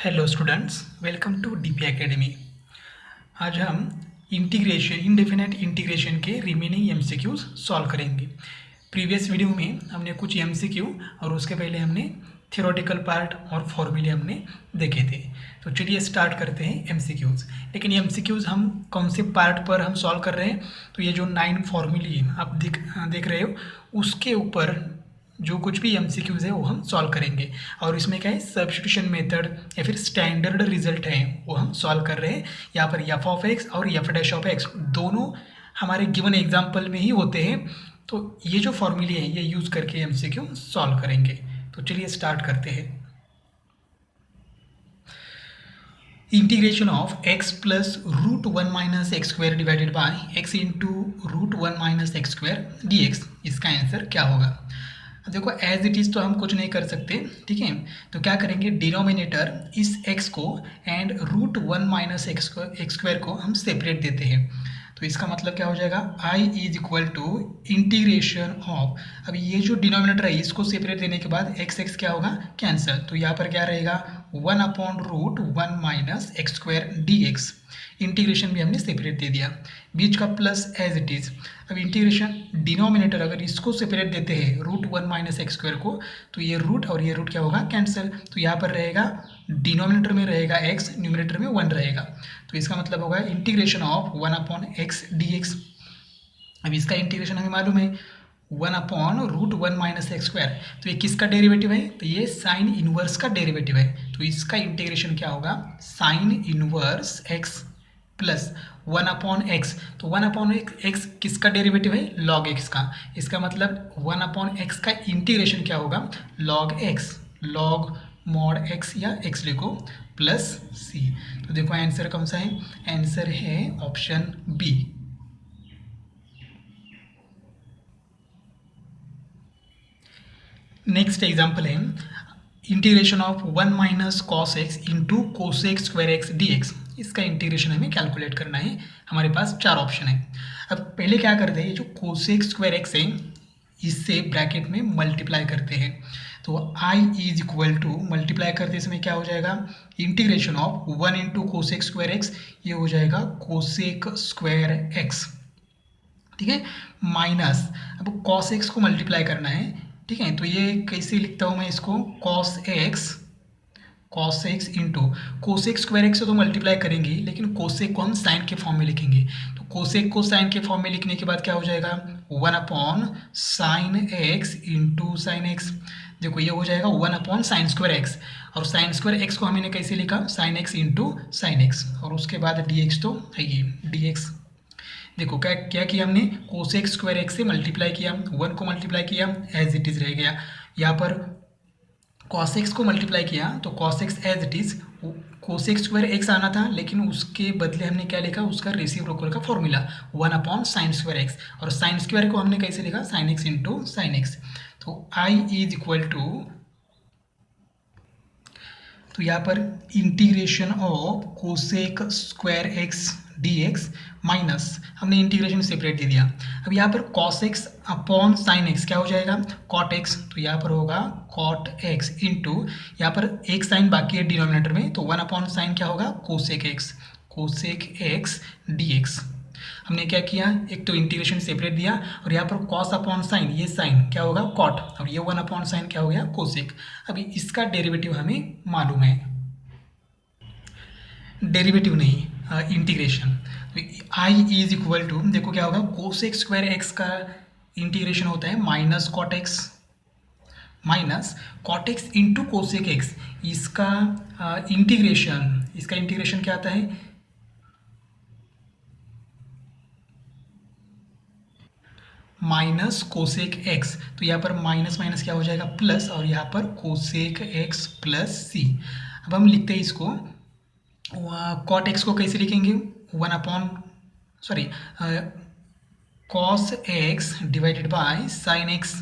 Hello students, welcome to DP academy. आज हम integration indefinite integration के रिमेनिंग एमसीक्यूज सॉल्व करेंगे। प्रीवियस वीडियो में हमने कुछ एमसीक्यू और उसके पहले हमने थियोरेटिकल पार्ट और फॉर्मूले हमने देखे थे। तो चलिए स्टार्ट करते हैं एमसीक्यूज। लेकिन ये एमसीक्यूज हम कौन से पार्ट पर हम सॉल्व कर रहे हैं, तो ये जो 9 फॉर्मूले आप देख रहे हो उसके ऊपर जो कुछ भी एमसीक्यूज है वो हम सॉल्व करेंगे। और इसमें क्या है, सब्स्टिट्यूशन मेथड या फिर स्टैंडर्ड रिजल्ट है वो हम सॉल्व कर रहे हैं। यहाँ पर एफ ऑफ एक्स और एफ डैश ऑफ एक्स दोनों हमारे गिवन एग्जाम्पल में ही होते हैं। तो ये जो फॉर्मूले हैं ये यूज़ करके एमसीक्यू सॉल्व करेंगे। तो चलिए स्टार्ट करते हैं। Integration of x plus root 1 minus x square divided by x into root 1 minus x square d x, इसका आंसर क्या होगा। देखो एज इट इज़ तो हम कुछ नहीं कर सकते, ठीक है। तो क्या करेंगे, डिनोमिनेटर इस x को and root 1 minus x square को हम सेपरेट देते हैं। तो इसका मतलब क्या हो जाएगा, i is equal to integration of, अब ये जो डिनोमिनेटर है इसको सेपरेट देने के बाद x क्या होगा, कैंसिल। तो यहाँ पर क्या रहेगा, 1 upon root 1 minus x square d x. Integration भी हमने सेपरेट दे दिया, बीच का प्लस एज इट इज़। अब इंटीग्रेशन डिनोमिनेटर अगर इसको सेपरेट देते हैं रूट 1 माइनस एक्स स्क्वायर को, तो ये रूट और ये रूट क्या होगा, कैंसिल। तो यहाँ पर रहेगा डिनोमिनेटर में रहेगा x, न्यूमिनेटर में 1 रहेगा। तो इसका मतलब होगा integration of 1 upon x d x. अब इसका इंटीग्रेशन हमें मालूम है 1 upon root 1 minus x square. तो ये किसका डेरिवेटिव है, तो ये साइन इनवर्स का डेरिवेटिव है। तो इसका इंटीग्रेशन क्या होगा, sine inverse x plus 1 upon x. तो 1 अपॉन एक्स किसका डेरिवेटिव है, लॉग एक्स का। इसका मतलब 1 अपॉन एक्स का इंटीग्रेशन क्या होगा, log x, log mod x या एक्स लिखो प्लस सी। तो देखो आंसर कौन सा है, आंसर है ऑप्शन बी। नेक्स्ट एग्जाम्पल है integration of 1 minus cos x into cosec square x d x. इसका इंटीग्रेशन हमें कैलकुलेट करना है। हमारे पास 4 ऑप्शन है। अब पहले क्या करते हैं, ये जो कोसेक स्क्वायर एक्स है इससे ब्रैकेट में मल्टीप्लाई करते हैं। तो i is equal to multiply करते समय क्या हो जाएगा, integration of 1 into cosec square x, ये हो जाएगा कोसेक स्क्वायर एक्स, ठीक है, माइनस अब कॉस एक्स को मल्टीप्लाई करना है, ठीक है। तो ये कैसे लिखता हूँ मैं इसको, cos x into cosec square x से तो मल्टीप्लाई करेंगे, लेकिन कोसेक को हम साइन के फॉर्म में लिखेंगे। तो कोसेक को साइन के फॉर्म में लिखने के बाद क्या हो जाएगा, 1 upon sine x into sine x. देखो ये हो जाएगा 1 अपॉन साइन स्क्वायर एक्स, और साइन स्क्वायर एक्स को हमने कैसे लिखा, sine x into sine x, और उसके बाद डी एक्स तो है ये डी एक्स। देखो क्या क्या किया हमने, कोसेक स्क्वायर एक्स से मल्टीप्लाई किया, 1 को मल्टीप्लाई किया, एज इट इज़ रह गया। यहाँ पर कॉस एक्स को मल्टीप्लाई किया तो cos x as it is, cosec square x आना था लेकिन उसके बदले हमने क्या लिखा, उसका रेसिप्रोकल का formula 1 upon sign square x, और साइन स्क्वायर को हमने कैसे लिखा, sine x into sine x. तो आई इज इक्वल टू, तो यहाँ पर integration of cosec square x d x minus, हमने इंटीग्रेशन सेपरेट दे दिया। अब यहाँ पर cos x upon sine x क्या हो जाएगा, कॉट एक्स। तो यहाँ पर होगा कॉट एक्स इंटू, यहाँ पर एक साइन बाकी है डिनोमिनेटर में, तो 1 अपॉन साइन क्या होगा, कोसेक एक्स डी एक्स। हमने क्या किया, एक तो इंटीग्रेशन सेपरेट दिया, और यहाँ पर कॉस अपॉन साइन, ये साइन क्या होगा, कॉट, और ये 1 अपॉन साइन क्या हो गया, कोसेक। अभी इसका डेरिवेटिव हमें मालूम है, डेरिवेटिव नहीं इंटीग्रेशन। तो आई इज इक्वल टू, देखो क्या होगा, कोसेक स्क्वायर एक्स का इंटीग्रेशन होता है minus cot x into cosec x. इसका इंटीग्रेशन क्या आता है, माइनस कोसेक एक्स। तो यहाँ पर माइनस माइनस क्या हो जाएगा, प्लस, और यहाँ पर कोसेक एक्स प्लस सी। अब हम लिखते हैं इसको, कॉट एक्स को कैसे लिखेंगे, 1 upon cos x divided by sine x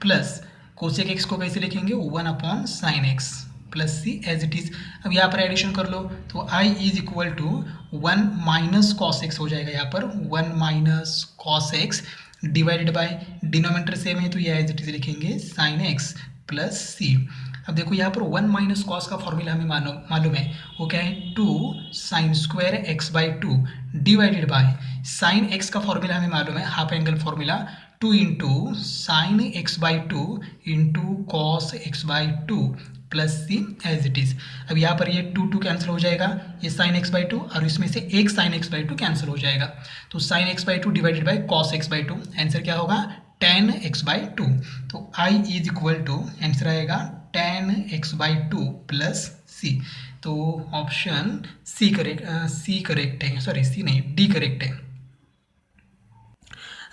plus cosec x को कैसे लिखेंगे, 1 upon sine x plus C as it is. अब यहाँ पर एडिशन कर लो, तो I is equal to 1 minus cos x हो जाएगा, यहाँ पर 1 minus cos x divided by denominator same है तो ये एज इट इज़ लिखेंगे साइन एक्स प्लस सी। अब देखो यहाँ पर 1 माइनस कॉस का फॉर्मूला हमें मालूम है, वो क्या है 2 sine square x by two divided by sine x का फॉर्मूला हमें मालूम है half angle formula 2 into sine x by two into cos x by two plus C as it is. अब यहाँ पर ये 2 कैंसिल हो जाएगा, ये साइन एक्स बाई टू और इसमें से एक sine x by two cancel हो जाएगा, तो sine x by two divided by cos x by two, answer क्या होगा tan x बाई टू। तो I is equal to answer आएगा tan x by two plus सी। तो ऑप्शन सी correct है, sorry C नहीं डी करेक्ट है।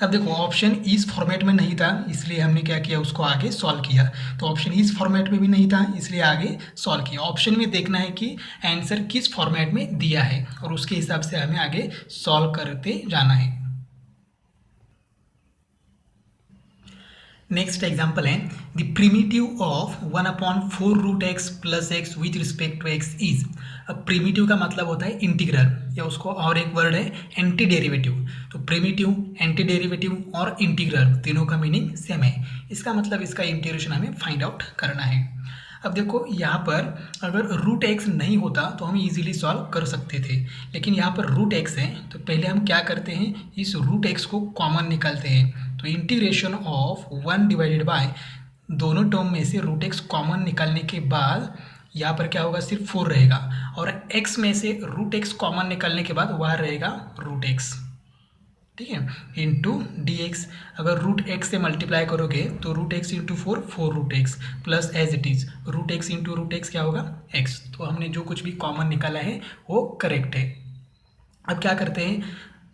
अब देखो ऑप्शन इस फॉर्मेट में नहीं था, इसलिए हमने क्या किया उसको आगे सॉल्व किया। तो ऑप्शन इस फॉर्मेट में भी नहीं था, इसलिए आगे सॉल्व किया। ऑप्शन में देखना है कि आंसर किस फॉर्मेट में दिया है और उसके हिसाब से हमें आगे सॉल्व करते जाना है। नेक्स्ट एग्जाम्पल है the primitive of 1/4 root x plus x with respect to x is. अब प्रीमिटिव का मतलब होता है इंटीग्रल, या उसको और एक वर्ड है एंटी डेरिवेटिव। तो प्रीमिटिव, एंटी डेरिवेटिव और इंटीग्रल तीनों का मीनिंग सेम है। इसका मतलब इसका इंटीग्रेशन हमें फाइंड आउट करना है। अब देखो यहाँ पर अगर रूट एक्स नहीं होता तो हम इजीली सॉल्व कर सकते थे, लेकिन यहाँ पर रूट एक्स है तो पहले हम क्या करते हैं, इस रूट एक्स को कॉमन निकालते हैं। तो इंटीग्रेशन ऑफ 1 डिवाइडेड बाय दोनों टर्म में से रूट एक्स कॉमन निकालने के बाद यहाँ पर क्या होगा, सिर्फ 4 रहेगा, और x में से रूट एक्स कॉमन निकालने के बाद वहाँ रहेगा रूट एक्स, ठीक है, इंटू डी एक्स। अगर रूट एक्स से मल्टीप्लाई करोगे तो root x into 4 root x plus as it is root x into root x क्या होगा एक्स। तो हमने जो कुछ भी कॉमन निकाला है वो करेक्ट है। अब क्या करते हैं,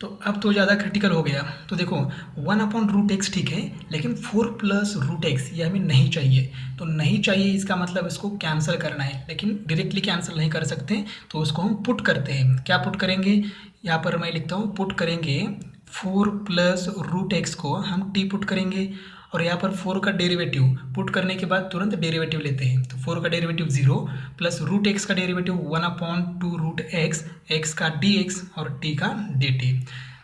तो अब तो ज़्यादा क्रिटिकल हो गया। तो देखो 1/√x ठीक है, लेकिन 4 प्लस रूट एक्स ये हमें नहीं चाहिए। तो नहीं चाहिए इसका मतलब इसको कैंसिल करना है, लेकिन डायरेक्टली कैंसिल नहीं कर सकते, तो उसको हम पुट करते हैं। क्या पुट करेंगे, यहाँ पर मैं लिखता हूँ पुट करेंगे 4 प्लस रूट एक्स को हम टी पुट करेंगे, और यहाँ पर 4 का डेरिवेटिव पुट करने के बाद तुरंत डेरिवेटिव लेते हैं। तो 4 का डेरिवेटिव 0 प्लस रूट एक्स का डेरिवेटिव 1/2 रूट एक्स, एक्स का डी एक्स और टी का डी टी।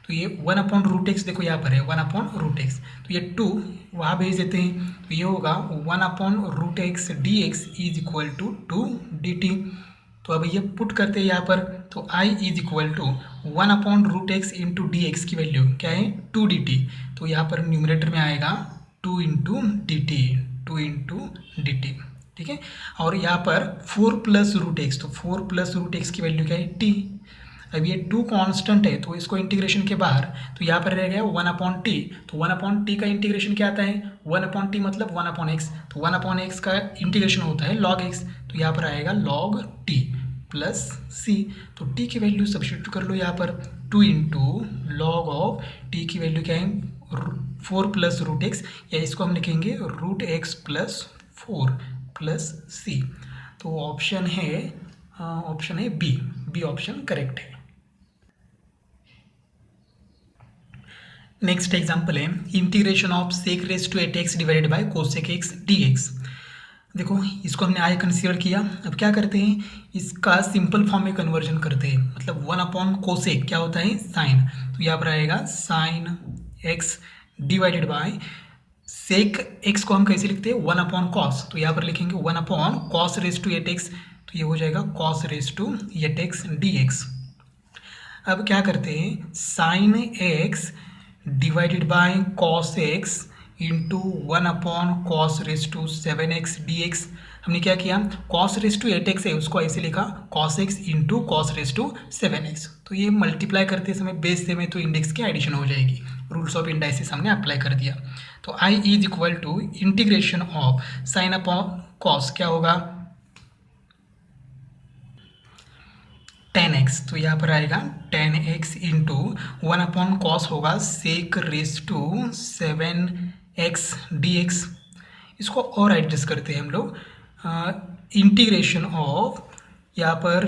तो ये 1/√x देखो यहाँ पर है 1/√x, तो ये 2 वहाँ भेज देते हैं, तो ये होगा 1/√x dx is equal to 2 dt। तो अब ये पुट करते हैं यहाँ पर, तो I is equal to 1/√x into d x की वैल्यू क्या है 2 dt। तो यहाँ पर न्यूमरेटर में आएगा 2 into d T, 2 into d T, ठीक है। और यहाँ पर 4 प्लस रूट एक्स, तो 4 प्लस रूट एक्स की वैल्यू क्या है टी। अब ये 2 कांस्टेंट है तो इसको इंटीग्रेशन के बाहर, तो यहाँ पर रह गया 1/t। तो 1/t का इंटीग्रेशन क्या आता है, 1/t मतलब 1/x, तो 1/x का इंटीग्रेशन होता है log x, तो यहाँ पर आएगा log t प्लस सी। तो t की वैल्यू सब्स्टिट्यूट कर लो यहाँ पर, 2 इंटू लॉग ऑफ t की वैल्यू क्या है 4 प्लस रूट एक्स, या इसको हम लिखेंगे रूट एक्स प्लस 4 प्लस सी। तो ऑप्शन है बी ऑप्शन करेक्ट है। नेक्स्ट एग्जाम्पल है integration of sec raise to 8x divided by cosec x dx। देखो इसको हमने आगे कंसीडर किया। अब क्या करते हैं, इसका सिंपल फॉर्म में कन्वर्जन करते हैं, मतलब 1/कोसेक क्या होता है साइन, तो यहाँ पर आएगा sine x divided by sec x को हम कैसे लिखते हैं 1/कॉस, तो यहाँ पर लिखेंगे 1/कॉस रेज टू 8x, तो ये हो जाएगा cos raise to 8x dx। अब क्या करते हैं, sine x divided by cos x into 1/कॉस रेज टू 7x dx। हमने क्या किया, कॉस रेज टू 8x है उसको ऐसे लिखा cos x into cos raise to 7x। तो ये मल्टीप्लाई करते समय बेस से में तो इंडेक्स की एडिशन हो जाएगी, रूल्स ऑफ इंडाइसिस हमने अप्लाई कर दिया। तो I is equal to integration of sine upon cos क्या होगा 10x, तो यहाँ पर आएगा 10x इंटू 1/कॉस होगा सेक रेज टू 7x dx। इसको और एडजस्ट करते हैं हम लोग, इंटीग्रेशन ऑफ यहाँ पर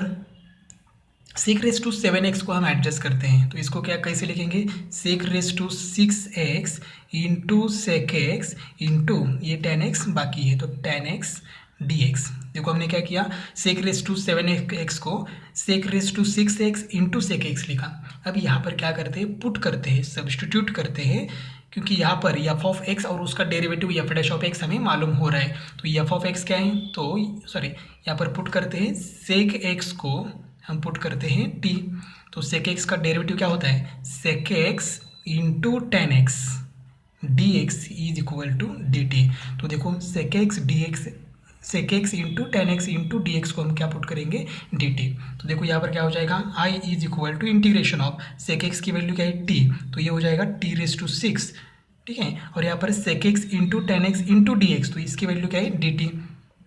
सेक रेज टू 7x को हम एडजस्ट करते हैं, तो इसको क्या कैसे लिखेंगे sec raise to 6x into sec x into ये 10x बाकी है तो 10x dx। देखो हमने क्या किया, सेक रेज टू 7x को sec raise to 6x into sec x लिखा। अब यहाँ पर क्या करते हैं, पुट करते हैं, सब्स्टिट्यूट करते हैं क्योंकि यहाँ पर एफ ऑफ एक्स और उसका derivative F dash of x हमें मालूम हो रहा है। तो एफ ऑफ एक्स क्या है, तो सॉरी यहाँ पर पुट करते हैं सेक एक्स को हम पुट करते हैं टी। तो सेक एक्स का डेरिवेटिव क्या होता है, sec x into ten x d x is equal to d t. तो देखो sec x d x, sec x into ten x into d x को हम क्या पुट करेंगे, डी टी। तो देखो यहाँ पर क्या हो जाएगा, I is equal to integration of sec x की वैल्यू क्या है टी, तो ये हो जाएगा टी रेस टू सिक्स, ठीक है। और यहाँ पर sec x into ten x into d x, तो इसकी वैल्यू क्या है डी टी।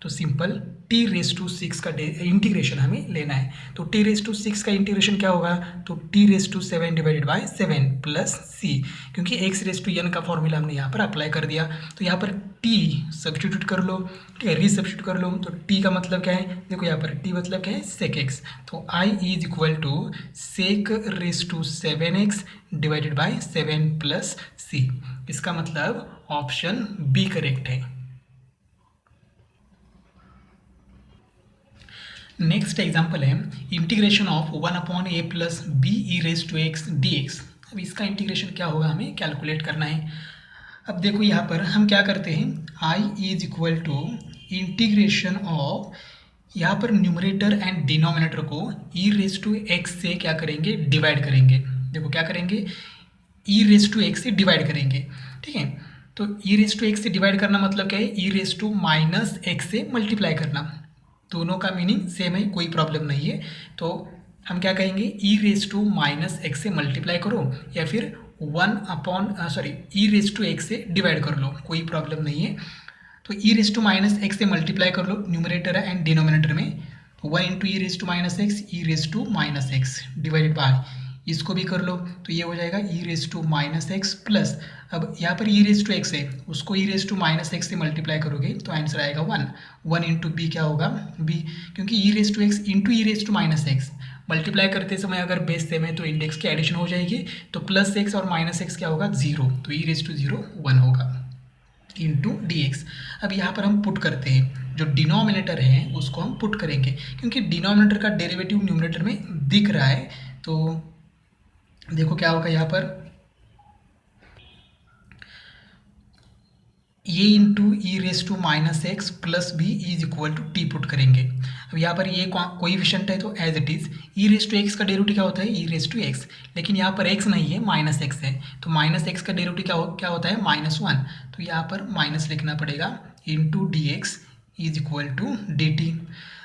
तो simple t raise to six का इंटीग्रेशन हमें लेना है। तो टी रेस टू सिक्स का इंटीग्रेशन क्या होगा, तो t raise to seven divided by seven plus C, क्योंकि एक्स रेस टू एन का फॉर्मूला हमने यहाँ पर अप्लाई कर दिया। तो यहाँ पर टी सब्स्टिट्यूट कर लो, ठीक है, रीसब्स्टिट्यूट कर लो। तो टी का मतलब क्या है, देखो यहाँ पर टी मतलब क्या है सेक एक्स, तो I is equal to sec raise to seven x divided by seven plus सी। इसका मतलब ऑप्शन बी करेक्ट है। नेक्स्ट एग्जाम्पल है integration of one upon a plus b e raise to x d x. अब इसका integration क्या होगा हमें calculate करना है। अब देखो यहाँ पर हम क्या करते हैं, I is equal to integration of, यहाँ पर न्यूमरेटर एंड डिनोमिनेटर को ई रेस टू एक्स से क्या करेंगे, डिवाइड करेंगे। देखो क्या करेंगे, ई रेस टू एक्स से डिवाइड करेंगे, ठीक है। तो ई रेस टू एक्स से डिवाइड करना मतलब क्या है, e raise to minus x से मल्टीप्लाई करना। दोनों का मीनिंग सेम है, कोई प्रॉब्लम नहीं है। तो हम क्या कहेंगे, e raise to minus x से मल्टीप्लाई करो या फिर one upon e raise to x से डिवाइड कर लो, कोई प्रॉब्लम नहीं है। तो e raise to minus x से मल्टीप्लाई कर लो न्यूमरेटर एंड डिनोमिनेटर में, तो one into e raise to minus x, e raise to minus x divided by, इसको भी कर लो तो ये हो जाएगा e raise to minus x plus, अब यहाँ पर ई रेस टू एक्स है, उसको ई रेस टू माइनस एक्स से मल्टीप्लाई करोगे तो आंसर आएगा वन। वन इंटू बी क्या होगा, बी, क्योंकि e raise to x into e raise to minus x multiply करते समय अगर बेस सेम है तो इंडेक्स की एडिशन हो जाएगी, तो प्लस एक्स और माइनस एक्स क्या होगा, जीरो, तो e raise to zero one होगा इंटू डी एक्स। अब यहाँ पर हम पुट करते हैं, जो डिनोमिनेटर है उसको हम पुट करेंगे, क्योंकि डिनोमिनेटर का डेरिवेटिव न्यूमरेटर में दिख रहा है। तो देखो क्या होगा यहाँ पर, a into e raise to minus x plus b is equal to t put करेंगे। अब यहाँ पर ये कोएफिशिएंट है तो as it is e raise to x का डेरिवेटिव क्या होता है, ई रेस टू एक्स, लेकिन यहाँ पर एक्स नहीं है माइनस एक्स है, तो माइनस एक्स का डेरिवेटिव क्या होता है, माइनस वन, तो यहाँ पर माइनस लिखना पड़ेगा into d x is equal to d t.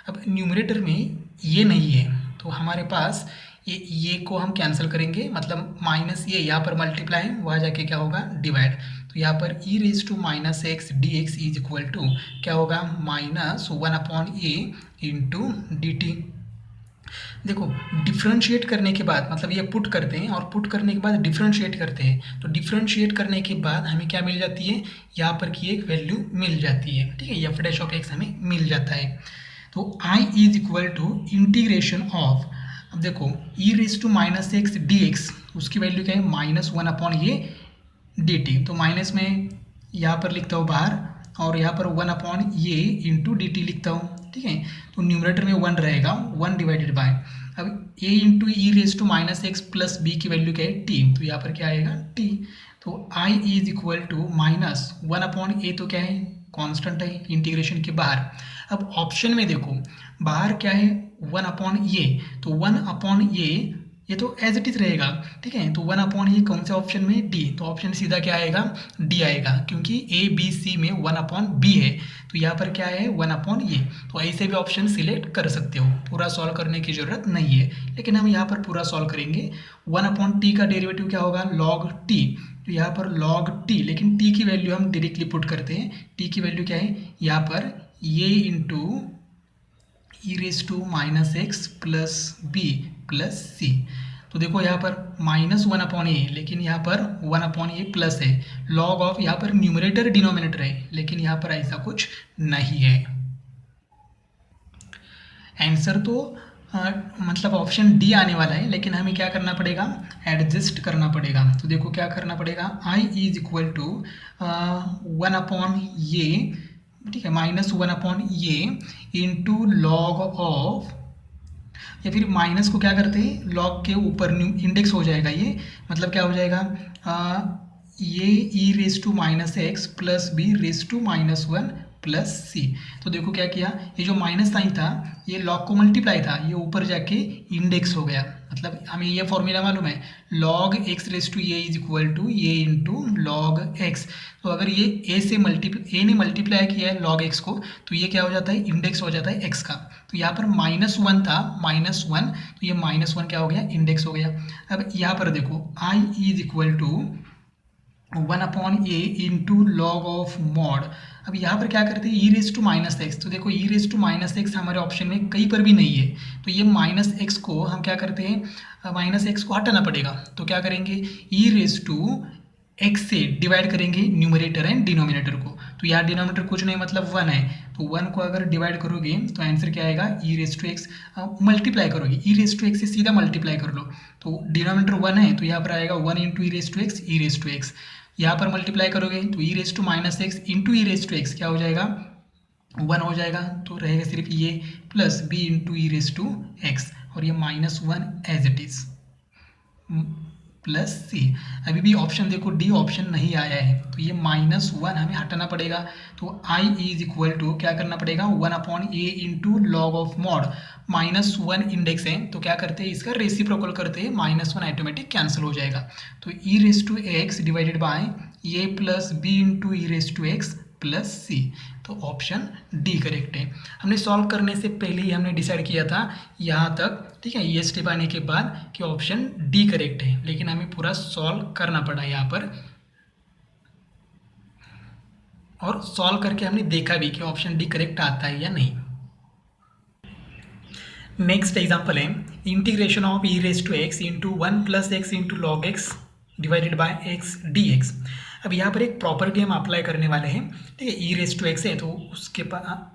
अब न्यूमरेटर में ये नहीं है तो हमारे पास ये को हम कैंसिल करेंगे, मतलब माइनस ये यहाँ पर मल्टीप्लाई है, वहाँ जाके क्या होगा, डिवाइड। तो यहाँ पर e raise to minus x d x is equal to क्या होगा, minus one upon a into d t. देखो डिफ्रेंशिएट करने के बाद, मतलब ये पुट करते हैं और पुट करने के बाद डिफ्रेंशिएट करते हैं, तो डिफ्रेंशिएट करने के बाद हमें क्या मिल जाती है, यहाँ पर की एक वैल्यू मिल जाती है, ठीक है, एफ डैश ऑफ एक्स हमें मिल जाता है। तो I is equal to integration of, अब देखो e raise to minus x d x, उसकी वैल्यू क्या है, माइनस वन अपॉन ये डी टी, तो माइनस में यहाँ पर लिखता हूँ बाहर और यहाँ पर वन अपॉन ये इंटू डी टी लिखता हूँ, ठीक है। तो न्यूमरेटर में वन रहेगा, वन डिवाइडेड बाय, अब a into e raise to minus x plus b की वैल्यू क्या है, टी, तो यहाँ पर क्या आएगा, टी। तो I is equal to minus one upon a, तो क्या है, कांस्टेंट है इंटीग्रेशन के बाहर। अब ऑप्शन में देखो बाहर क्या है, वन अपॉन ये, तो वन अपॉन ये तो एज इट इज रहेगा, ठीक है। तो वन अपॉन ये कौन से ऑप्शन में, डी, तो ऑप्शन सीधा क्या आएगा, डी आएगा, क्योंकि ए बी सी में वन अपॉन बी है, तो यहाँ पर क्या है, वन अपॉन ये। तो ऐसे भी ऑप्शन सिलेक्ट कर सकते हो, पूरा सॉल्व करने की जरूरत नहीं है, लेकिन हम यहाँ पर पूरा सॉल्व करेंगे। वन अपॉन टी का डेरिवेटिव क्या होगा, लॉग टी, तो यहाँ पर लॉग टी, लेकिन टी की वैल्यू हम डायरेक्टली पुट करते हैं, टी की वैल्यू क्या है, यहाँ पर ये into e raise to minus x plus b plus सी। तो देखो यहाँ पर माइनस वन अपॉन ए, लेकिन यहाँ पर वन अपॉन ए प्लस है, लॉग ऑफ, यहाँ पर न्यूमरेटर डिनोमिनेटर है, लेकिन यहाँ पर ऐसा कुछ नहीं है। आंसर तो मतलब ऑप्शन डी आने वाला है, लेकिन हमें क्या करना पड़ेगा, एडजस्ट करना पड़ेगा। तो देखो क्या करना पड़ेगा, I is equal to one upon ये, ठीक है, माइनस वन अपॉन ये इंटू लॉग ऑफ, या फिर माइनस को क्या करते हैं, लॉग के ऊपर इंडेक्स हो जाएगा ये, मतलब क्या हो जाएगा, ये e raise to minus x plus b raise to minus one plus सी। तो देखो क्या किया, ये जो माइनस साइन था ये लॉग को मल्टीप्लाई था, ये ऊपर जाके इंडेक्स हो गया। मतलब हमें ये फॉर्मूला मालूम है, log x raise to a is equal to a into log x. तो अगर ये ए ने मल्टीप्लाई किया है लॉग एक्स को, तो ये क्या हो जाता है, इंडेक्स हो जाता है एक्स का। तो यहाँ पर माइनस वन था, माइनस वन, तो ये माइनस वन क्या हो गया, इंडेक्स हो गया। अब यहाँ पर देखो I is equal to one upon a into log of mod. अब यहाँ पर क्या करते हैं, e raise to minus x. तो देखो e raise to minus x हमारे ऑप्शन में कहीं पर भी नहीं है, तो ये माइनस एक्स को हम क्या करते हैं, माइनस एक्स को हटाना पड़ेगा। तो क्या करेंगे, ई रेस टू एक्स से डिवाइड करेंगे न्यूमरेटर एंड डिनोमिनेटर को। तो यहाँ डिनोमिनेटर कुछ नहीं मतलब वन है, तो वन को अगर डिवाइड करोगे तो आंसर क्या आएगा, e raise to x. Multiply करोगे ई रेस टू एक्स से सीधा मल्टीप्लाई कर लो, तो डिनोमिनेटर वन है तो यहाँ पर आएगा one into e raise to x, e raise to x. यहाँ पर मल्टीप्लाई करोगे तो e raise to minus x into e raise to x क्या हो जाएगा, वन हो जाएगा। तो रहेगा सिर्फ ये plus b into e raise to x, और ये minus one as it is plus C. अभी भी ऑप्शन देखो डी ऑप्शन नहीं आया है, तो ये माइनस वन हमें हटाना पड़ेगा। तो आई इज इक्वल टू क्या करना पड़ेगा, one upon a into log of mod. Minus one index है तो क्या करते हैं, इसका रेसिप्रोकल करते हैं, माइनस वन ऑटोमेटिक कैंसिल हो जाएगा। तो e raise to x divided by a plus b into e raise to x plus सी। तो ऑप्शन डी करेक्ट है। हमने सॉल्व करने से पहले ही हमने डिसाइड किया था यहाँ तक, ठीक है, ये स्टेप आने के बाद कि ऑप्शन डी करेक्ट है, लेकिन हमें पूरा सॉल्व करना पड़ा यहाँ पर, और सॉल्व करके हमने देखा भी कि ऑप्शन डी करेक्ट आता है या नहीं। नेक्स्ट एग्जाम्पल है integration of e raise to x into one plus x into log x divided by x d x. अब यहाँ पर एक प्रॉपर्टी हम अप्लाई करने वाले हैं, ठीक है, ई रेस टू एक्स है तो उसके पास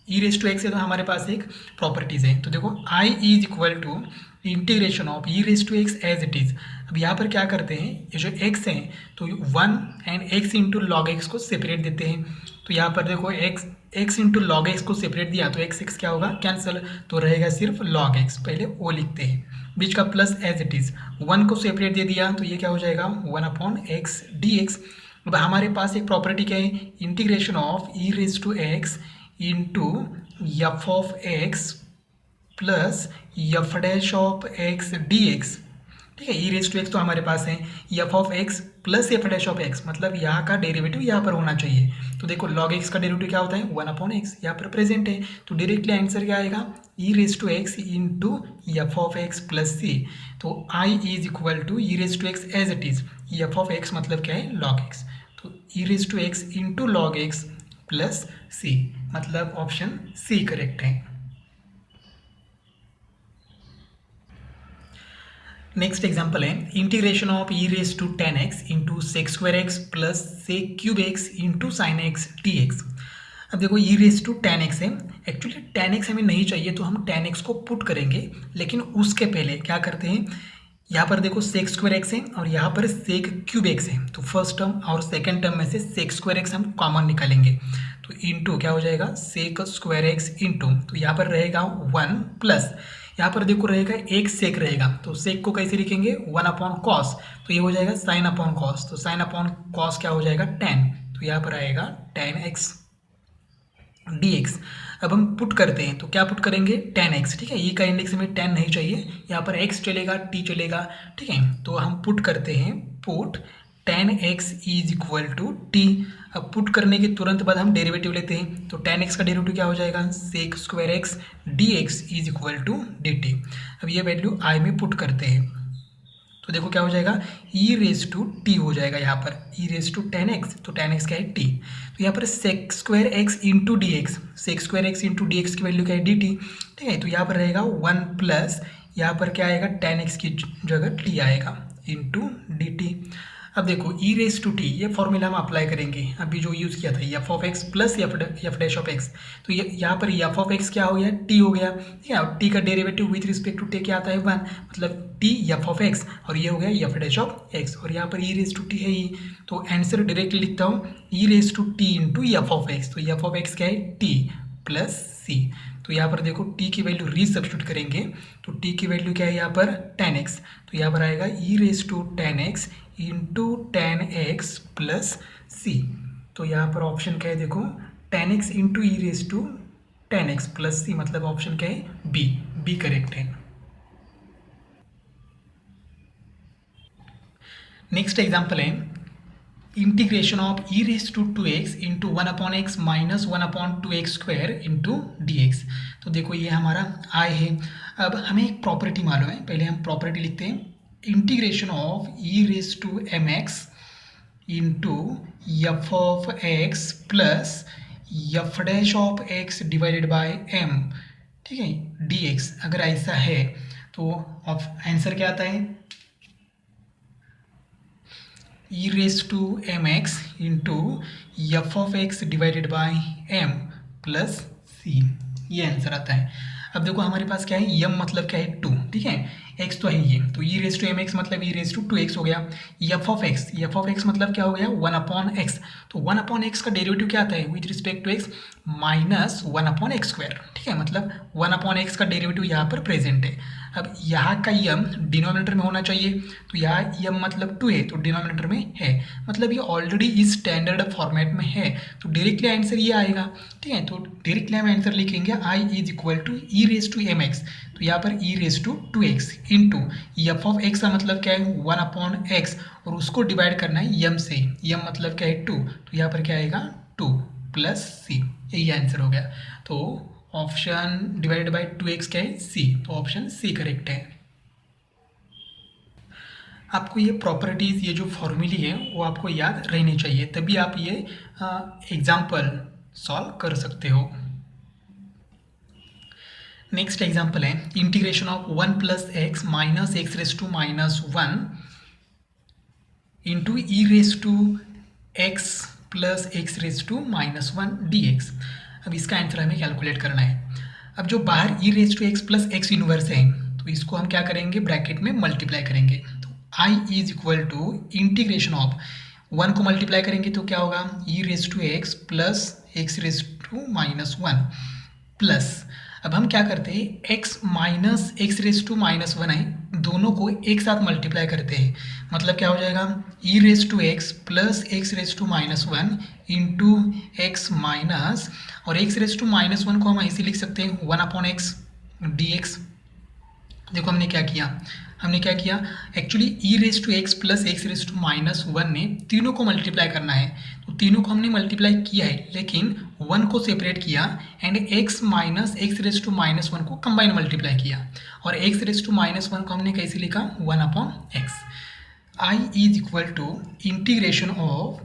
ई रेस टू एक्स है तो हमारे पास एक प्रॉपर्टीज़ है। तो देखो I is equal to integration of e raise to x as it is. अब यहाँ पर क्या करते हैं, ये जो एक्स है तो one and x into log x को सेपरेट देते हैं। तो यहाँ पर देखो एक्स इंटू लॉग एक्स को सेपरेट दिया तो एक्स क्या होगा, कैंसिल, तो रहेगा सिर्फ लॉग एक्स। पहले वो लिखते हैं, बीच का plus as it is. One को सेपरेट दे दिया तो ये क्या हो जाएगा, one upon x d x. अब हमारे पास एक प्रॉपर्टी क्या है, integration of e raise to x into f of x plus f dash of x d x, ठीक है। ई रेस टू एक्स तो हमारे पास है, F of x plus f dash of x, मतलब यहाँ का डेरिवेटिव यहाँ पर होना चाहिए। तो देखो लॉग एक्स का डेरिवेटिव क्या होता है, वन अपॉन एक्स, यहाँ पर प्रेजेंट है, तो डायरेक्टली आंसर क्या आएगा, e raise to x into f of x plus सी। तो I is equal to e raise to x as it is, f of x मतलब क्या है, लॉग एक्स, तो e raise to x into log x plus c, मतलब option सी correct है। Next example है integration of e raise to ten x into sec square x plus sec cube x into sine x d x. अब देखो e raise to ten x है, actually ten x हमें नहीं चाहिए तो हम टेन एक्स को पुट करेंगे, लेकिन उसके पहले क्या करते हैं, यहाँ पर देखो सेक स्क्वायर एक्स है और यहाँ पर सेक क्यूब एक्स है, तो फर्स्ट टर्म और सेकेंड टर्म में से सेक स्क्वायर एक्स हम कॉमन निकालेंगे, तो इंटू क्या हो जाएगा, सेक स्क्वायर एक्स इंटू, तो यहाँ पर रहेगा वन प्लस, यहाँ पर देखो रहेगा एक सेक रहेगा, तो सेक को कैसे लिखेंगे, वन अपॉन कॉस, तो ये हो जाएगा साइन अपॉन कॉस, तो साइन अपॉन कॉस क्या हो जाएगा, टेन, तो यहाँ पर आएगा टेन एक्स डी एक्स। अब हम पुट करते हैं तो क्या पुट करेंगे, टेन एक्स, ठीक है, ई का इंडेक्स हमें टेन नहीं चाहिए, यहाँ पर एक्स चलेगा टी चलेगा, ठीक है, तो हम पुट करते हैं, put ten x is equal to t. अब पुट करने के तुरंत बाद हम डेरिवेटिव लेते हैं, तो टेन एक्स का डेरिवेटिव क्या हो जाएगा, sec square x d x is equal to d t. अब ये वैल्यू आई में पुट करते हैं तो देखो क्या हो जाएगा, ई रेस टू टी हो जाएगा, यहाँ पर e raise to ten x, तो टेन एक्स क्या है टी, तो यहाँ पर sec square x into d x, sec square x into d x की वैल्यू क्या है, डी टी, ठीक है, तो यहाँ पर रहेगा वन प्लस, यहाँ पर क्या आएगा, टेन एक्स की जगह टी आएगा इंटू डी टी। अब देखो ई रेस टू टी, ये फॉर्मूला हम अप्लाई करेंगे, अभी जो यूज़ किया था F of x plus f dash of x, तो ये यहाँ पर एफ ऑफ एक्स क्या हो गया, टी हो गया, ठीक है, और टी का derivative with respect to t क्या आता है, वन, मतलब टी एफ ऑफ एक्स, और ये हो गया एफ डैश ऑफ एक्स, और यहाँ पर ई रेस टू टी है ई, तो आंसर डायरेक्टली लिखता हूँ e raise to t into f of x, तो एफ ऑफ एक्स क्या है टी प्लस सी। तो यहाँ पर देखो टी की वैल्यू रीसब्स्टिट्यूट करेंगे तो टी की वैल्यू क्या है यहाँ पर 10x, तो यहाँ पर आएगा e raise to 10x into 10x plus सी। तो यहाँ पर ऑप्शन क्या है देखो 10x into e raise to 10x plus c, मतलब ऑप्शन क्या है बी, बी करेक्ट है। नेक्स्ट एग्जाम्पल है integration of e raise to 2x into 1/x minus 1/2x square into d. तो देखो ये हमारा आई है। अब हमें एक प्रॉपर्टी मालूम है, पहले हम प्रॉपर्टी लिखते हैं। Integration of e raise to m x into f of x plus f dash of x divided by m, ठीक है, डी एक्स। अगर ऐसा है तो आंसर क्या आता है e raise to m x into f of x divided by m plus c, ये आंसर आता है। अब देखो हमारे पास क्या है, यम मतलब क्या है 2, ठीक है, एक्स तो है ये, तो e raise to m x मतलब ई रेस टू 2x हो गया। एफ ऑफ एक्स मतलब क्या हो गया 1/x, तो 1/x का डेरिवेटिव क्या आता है with respect to x minus 1/x square, ठीक है, मतलब 1/x का डेरिवेटिव यहाँ पर प्रेजेंट है। अब यहाँ का यम डिनोमिनेटर में होना चाहिए, तो यहाँ यम मतलब 2 है तो डिनोमिनेटर में है, मतलब ये ऑलरेडी इस स्टैंडर्ड फॉर्मेट में है, तो डायरेक्टली आंसर ये आएगा, ठीक है। तो डायरेक्टली हम आंसर लिखेंगे I is equal to e raise to m x, तो यहाँ पर e raise to 2x into f of x का मतलब क्या है 1/x और उसको डिवाइड करना है यम से, यम मतलब क्या है 2, तो यहाँ पर क्या आएगा 2 प्लस सी, यही आंसर हो गया। तो ऑप्शन डिवाइडेड बाय 2x क्या है सी, तो ऑप्शन सी करेक्ट है। आपको ये प्रॉपर्टीज़, ये जो फॉर्मूली है वो आपको याद रहनी चाहिए, तभी आप ये एग्जाम्पल सॉल्व कर सकते हो। नेक्स्ट एग्जाम्पल है integration of 1 plus x minus x raise to minus 1 into e raise to x plus x raise to minus 1 d x. अब इसका आंसर हमें कैलकुलेट करना है। अब जो बाहर e raise to x plus x inverse है तो इसको हम क्या करेंगे ब्रैकेट में मल्टीप्लाई करेंगे, तो I is equal to integration of 1 को मल्टीप्लाई करेंगे तो क्या होगा e raise to x plus x raise to minus 1 plus, अब हम क्या करते हैं x minus x raise to minus 1 है, दोनों को एक साथ मल्टीप्लाई करते हैं, मतलब क्या हो जाएगा e raise to x plus x raise to minus 1 into x minus, और एक्स रेस टू माइनस 1 को हम ऐसे लिख सकते हैं 1/x dx। देखो हमने क्या किया actually e raise to x plus x raise to minus 1 ने तीनों को मल्टीप्लाई करना है, तो तीनों को हमने मल्टीप्लाई किया है लेकिन 1 को सेपरेट किया and x minus x raise to minus 1 को कंबाइन मल्टीप्लाई किया, और x रेस टू माइनस 1 को हमने कैसे लिखा 1/x। I is equal to integration of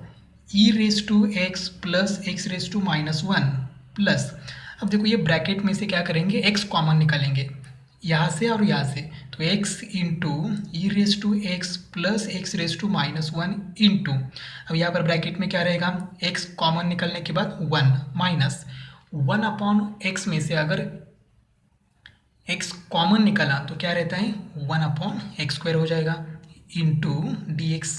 e raise to x plus x raise to minus 1 plus, अब देखो ये ब्रैकेट में से क्या करेंगे x कॉमन निकालेंगे यहाँ से और यहाँ से, तो x into e raise to x plus x raise to minus 1 into, अब यहाँ पर ब्रैकेट में क्या रहेगा x कॉमन निकलने के बाद 1 माइनस 1/x में से अगर x कॉमन निकला तो क्या रहता है 1/x स्क्वायर हो जाएगा इंटू dx,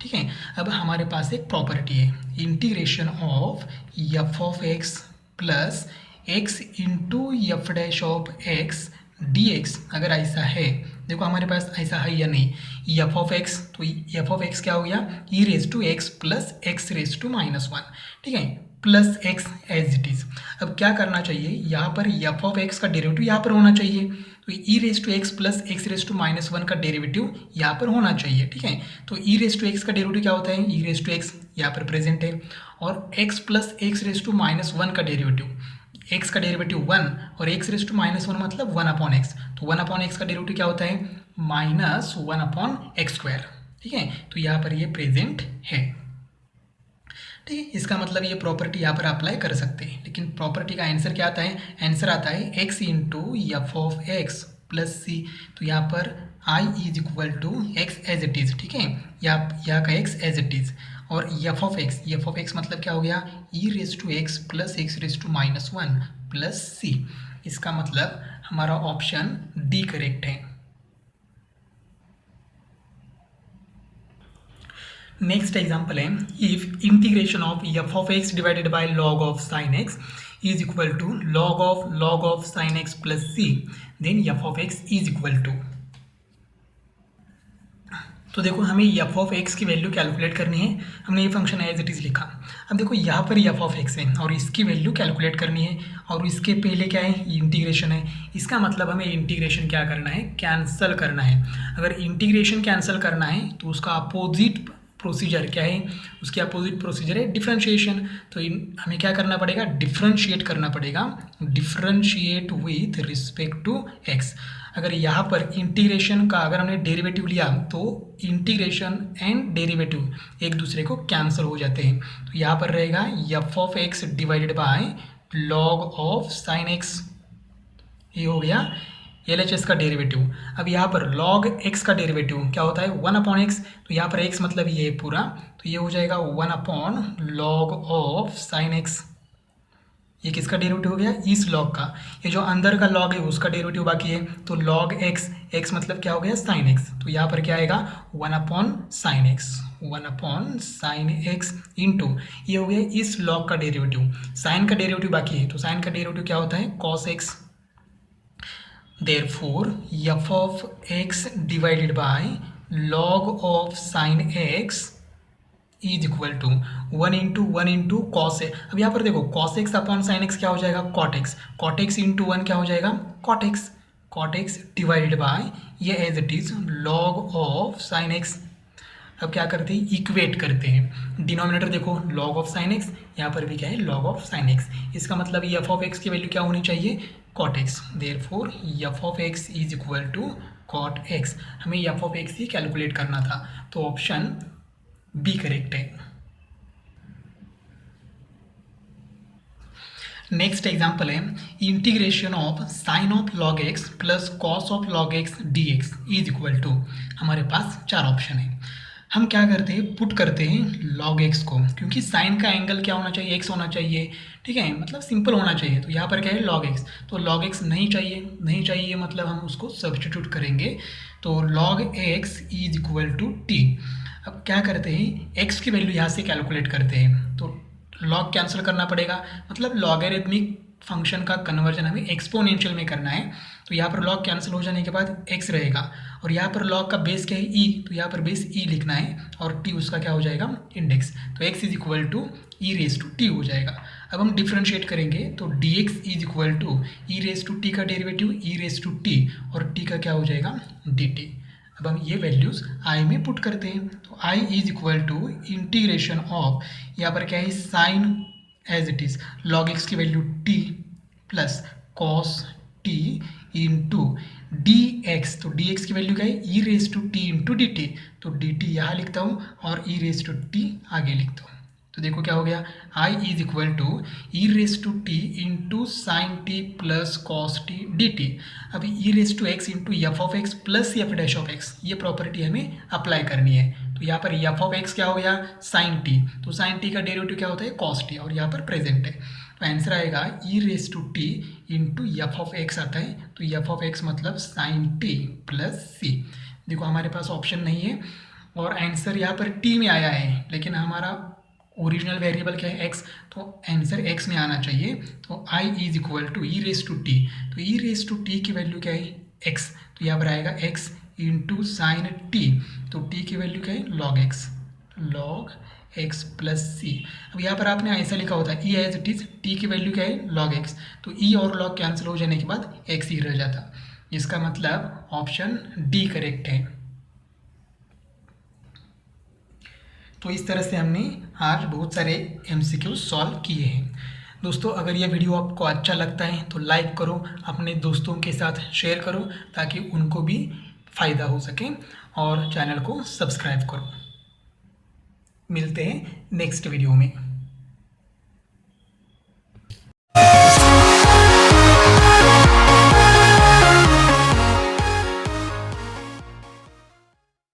ठीक है। अब हमारे पास एक प्रॉपर्टी है integration of f of x plus x into F dash of x d x, अगर ऐसा है, देखो हमारे पास ऐसा है या नहीं एफ ऑफ एक्स, तो एफ ऑफ एक्स क्या हो गया e raise to x plus x raise to minus 1, ठीक है, plus x as it is. अब क्या करना चाहिए यहाँ पर एफ ऑफ एक्स का डेरिवेटिव यहाँ पर होना चाहिए, तो e raise to x plus x raise to minus 1 का डेरिवेटिव यहाँ पर होना चाहिए, ठीक है। तो ई रेस टू एक्स का डेरिवेटिव क्या होता है ई रेस टू एक्स यहाँ पर प्रेजेंट है, और x plus x raise to minus 1 का डेरिवेटिव, x का डेरिवेटिव 1 और x रेस टू माइनस 1 मतलब 1/x, तो 1/x का डेरिवेटिव क्या होता है माइनस 1/x स्क्वायर, ठीक है, तो यहाँ पर ये प्रेजेंट है, ठीक है। इसका मतलब ये प्रॉपर्टी यहाँ पर अप्लाई कर सकते हैं, लेकिन प्रॉपर्टी का आंसर क्या आता है, आंसर आता है x into f of x plus सी, तो यहाँ पर I is equal to x as it is, ठीक है, यहाँ का x एज इट इज़, और एफ ऑफ एक्स मतलब क्या हो गया e raise to x plus x raise to minus 1 plus सी, इसका मतलब हमारा ऑप्शन डी करेक्ट है। नेक्स्ट एग्जाम्पल है, if integration of f of x divided by log of sine x is equal to log of sine x plus c, then f of x is equal to. तो देखो हमें f of x की value calculate करनी है, हमने ये function as it is लिखा। अब देखो यहाँ पर एफ ऑफ एक्स है और इसकी वैल्यू कैलकुलेट करनी है, और इसके पहले क्या है, इंटीग्रेशन है। इसका मतलब हमें इंटीग्रेशन क्या करना है, कैंसिल करना है। अगर इंटीग्रेशन कैंसिल करना है तो उसका अपोजिट प्रोसीजर क्या है, उसकी अपोजिट प्रोसीजर है डिफरेंशिएशन। तो हमें क्या करना पड़ेगा, डिफरेंशिएट करना पड़ेगा, differentiate with respect to x. अगर यहाँ पर इंटीग्रेशन का अगर हमने डेरिवेटिव लिया तो इंटीग्रेशन एंड डेरिवेटिव एक दूसरे को कैंसिल हो जाते हैं। तो यहाँ पर रहेगा F of x divided by log of sine x, ये हो गया LHS का डेरिवेटिव। अब यहाँ पर log x का डेरिवेटिव क्या होता है, 1/x। तो यहाँ पर x मतलब ये है पूरा, तो ये हो जाएगा 1/log ऑफ साइन x। ये किसका डेरिवेटिव हो गया, इस log का। ये जो अंदर का log है उसका डेरिवेटिव बाकी है। तो log x मतलब क्या हो गया, साइन x। तो यहाँ पर क्या आएगा 1/sin x, 1/sin x into ये हो गया इस log का डेरिवेटिव। साइन का डेरिवेटिव बाकी है, तो साइन का डेरिवेटिव क्या होता है, cos x। Therefore, f of x divided by log of sin x is equal to 1 into cos x। अब यहाँ पर देखो cos x upon sin x क्या हो जाएगा, cot x। cot x into 1 क्या हो जाएगा, cot x डिवाइडेड बाय ये as it is log of sin x। अब क्या करते हैं, इक्वेट करते हैं। डिनोमिनेटर देखो log ऑफ साइन एक्स, यहाँ पर भी क्या है log ऑफ साइन एक्स। इसका मतलब ये एफ ऑफ एक्स की वैल्यू क्या होनी चाहिए, cot x। Therefore f of x is equal to cot x। हमें एफ ऑफ एक्स ही कैलकुलेट करना था, तो ऑप्शन बी करेक्ट है। नेक्स्ट एग्जाम्पल है, integration of sine of log x plus cos of log x d x is equal to. हमारे पास 4 option है। हम क्या करते हैं, पुट करते हैं log x को, क्योंकि साइन का एंगल क्या होना चाहिए, x होना चाहिए, ठीक है, मतलब सिंपल होना चाहिए। तो यहाँ पर क्या है log x, तो log x नहीं चाहिए मतलब हम उसको सब्स्टिट्यूट करेंगे। तो log x is equal to t। अब क्या करते हैं, x की वैल्यू यहाँ से कैलकुलेट करते हैं, तो log कैंसिल करना पड़ेगा, मतलब लॉगरिथमिक फंक्शन का कन्वर्जन हमें एक्सपोनेंशियल में करना है। तो यहाँ पर log कैंसिल हो जाने के बाद x रहेगा, और यहाँ पर log का बेस क्या है, e। तो यहाँ पर बेस e लिखना है, और t उसका क्या हो जाएगा, इंडेक्स। तो x is equal to e raise to t हो जाएगा। अब हम डिफ्रेंशिएट करेंगे तो dx is equal to e raise to t का derivative e raise to t, और t का क्या हो जाएगा, dt। अब हम ये वैल्यूज़ i में पुट करते हैं, तो i is equal to integration of, यहाँ पर क्या है, sine as it is log x की value t plus cos t into dx। तो dx की वैल्यू क्या है, e raise to t into d t. तो डी टी यहाँ लिखता हूँ और ई रेस टू टी आगे लिखता हूँ। तो देखो क्या हो गया, i is equal to e raise to t into sine t plus cos t d t. अब e raise to x into f of x plus f dash of x, ये प्रॉपर्टी हमें अप्लाई करनी है। तो यहाँ पर f of x क्या हो गया, साइन टी। तो साइन टी का डेरिवेटिव क्या होता है, कॉस टी, और यहाँ पर प्रेजेंट है। तो आंसर आएगा e raise to t into f of x आता है। तो एफ ऑफ एक्स मतलब साइन टी प्लस सी। देखो हमारे पास ऑप्शन नहीं है, और आंसर यहाँ पर टी में आया है, लेकिन हमारा ओरिजिनल वेरिएबल क्या है, x। तो आंसर x में आना चाहिए। तो i is equal to e raise to t. तो ई रेस टू टी की वैल्यू क्या है, x। तो यहाँ पर आएगा x इंटू साइन टी। तो t की वैल्यू क्या है, log x प्लस सी। अब यहाँ पर आपने ऐसा लिखा होता है ई एज इट इज, t की वैल्यू क्या है, log x। तो e और log कैंसिल हो जाने के बाद x ही रह जाता। इसका मतलब ऑप्शन डी करेक्ट है। तो इस तरह से हमने आज बहुत सारे MCQ सॉल्व किए हैं। दोस्तों अगर यह वीडियो आपको अच्छा लगता है तो लाइक करो, अपने दोस्तों के साथ शेयर करो ताकि उनको भी फ़ायदा हो सके, और चैनल को सब्सक्राइब करो। मिलते हैं नेक्स्ट वीडियो में।